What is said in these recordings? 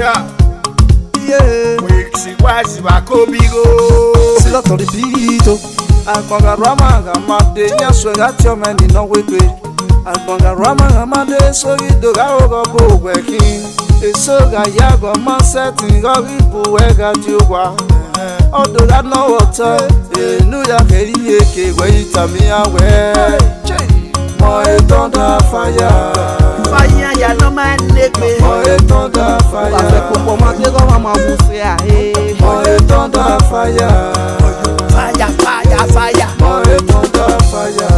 fire. Yeah. Wake si wise bakobigo. Still on the beat. Alpanga rama gamade nyaswenga tiomeni no wepe. Alpanga rama gamade so idoga ogo bogwekin. Esoga yago manseti gogibu wega tiwa. Odoga no water. Enu ya keri eke weita mi awe. Moe tonda fire. Fire ya no man negbe. Moe tonda fire. Ase popo matego mama musea eh. Moe tonda fire. Fire, fire, fire. Moe tonda fire.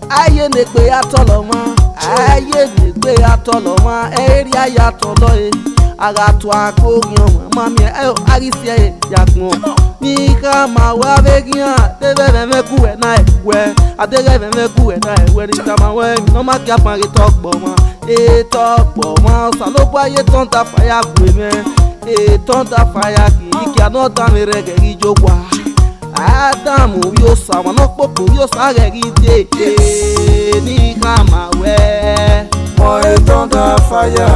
Aye negbe atoloma. Aye negbe atoloma. Area ya tolo eh. Agatu akogion mami ayo arisia eh yagbon. Ni kama wa vegia debe me ku e na ewe. Adege me ku e na ewe ni tama we no ma ki apan tokbo mo. Tokbo mo salobo aye tonda fire gbe me. Tonda fire ki another me rege ijogwa. Adamu yo sa wọn popo yo sa regi de ni kama we. Moe tonda fire.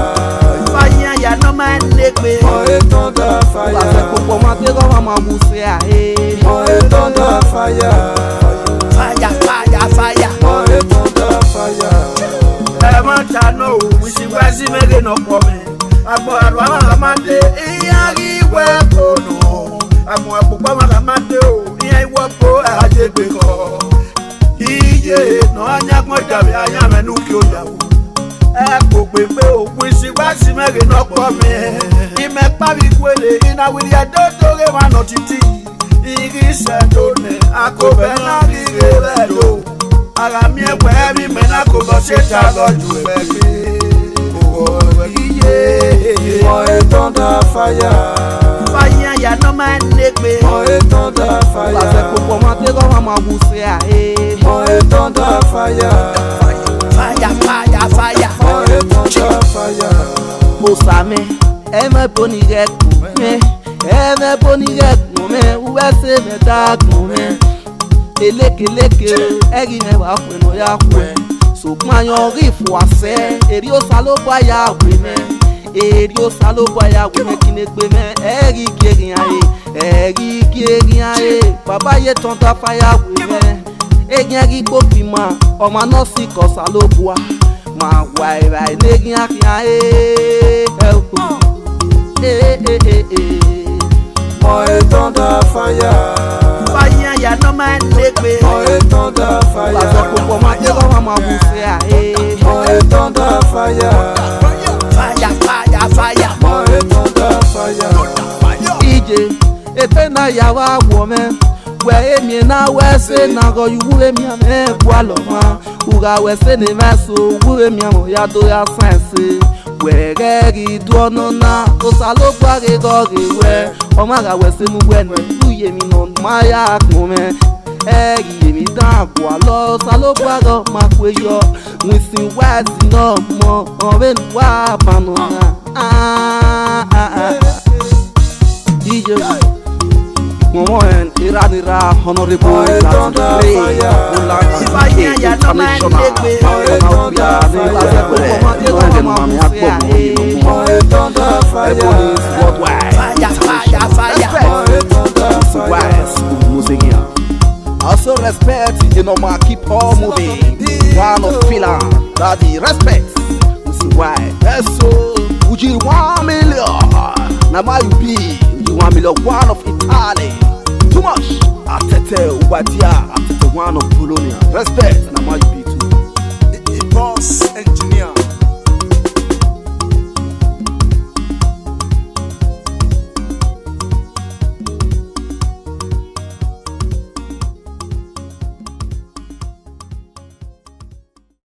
Fire ya no man negbe. Moe tonda fire. Ase popo matego mama musea eh. Moe tonda fire. Fire, fire, fire. Moe tonda fire. Chano, we see wise mege no come. Abo arwa gamade. Iyagi wepo no. Amo apupa gamade o. Iya iwapo ajegbeko. Iye no anya mo jabe anya menu ki o yawo. Ko pepe o kwisi wasi mege no come. Ime pa bi kwele ina wi ya dotore wa no titi. Igi sedone akobe na gige bedo. Ara mi ewe mi mena ko bo se ta loju ebi. Moe tonda fire. Fire ya no man negbe. Moe tonda fire. Ase popo matego mama musea eh. Moe tonda fire. Fire, fire, fire. Moe tonda fire. Osame, eme boni rek me. Eme boni rek me. Uwese me dag me. Eleke eri me wa kwe no ya kwe. So mayon rifu ase. Eri o salobo ya we me. Eri o salobo ya we me kinegbe me. Eri kierin aye. Baba ye tonda fire we me. Eri kopima. Oma no si ko salobo a. Ma wai negin akia Moe tonda fire. Fire ya no man negbe. Moe tonda fire. Ase popo matego mama musea eh. Moe tonda fire. Fire, fire, fire. Moe tonda fire. Ije epe na ya wa wo me. We emi na wese na go yu emi ame bwalo ma. Uga wese ne meso wu emi amo ya do ya sense. We gegi do no na o salo gba ge go ge we. O ma ga wese mu we no uye mi no ma ya kun me. Egi emi dan kwa lo salo gba go ma kwe yo. We sin wise no mo o be wa panu na. DJ Moen Iranira honorable Moe tonda fire. Fire ya no man negbe. Moe tonda fire. Moe tonda fire. Fire, fire, fire. Moe tonda fire. Also respect, you know, ma keep on moving. One of filler, daddy respect. You see why? That's so. Would you 1 million? Now my you be. You 1 million, one of Italy. Too much. Atete Ubadia, Atete one of Polonia. Respect, now my you be.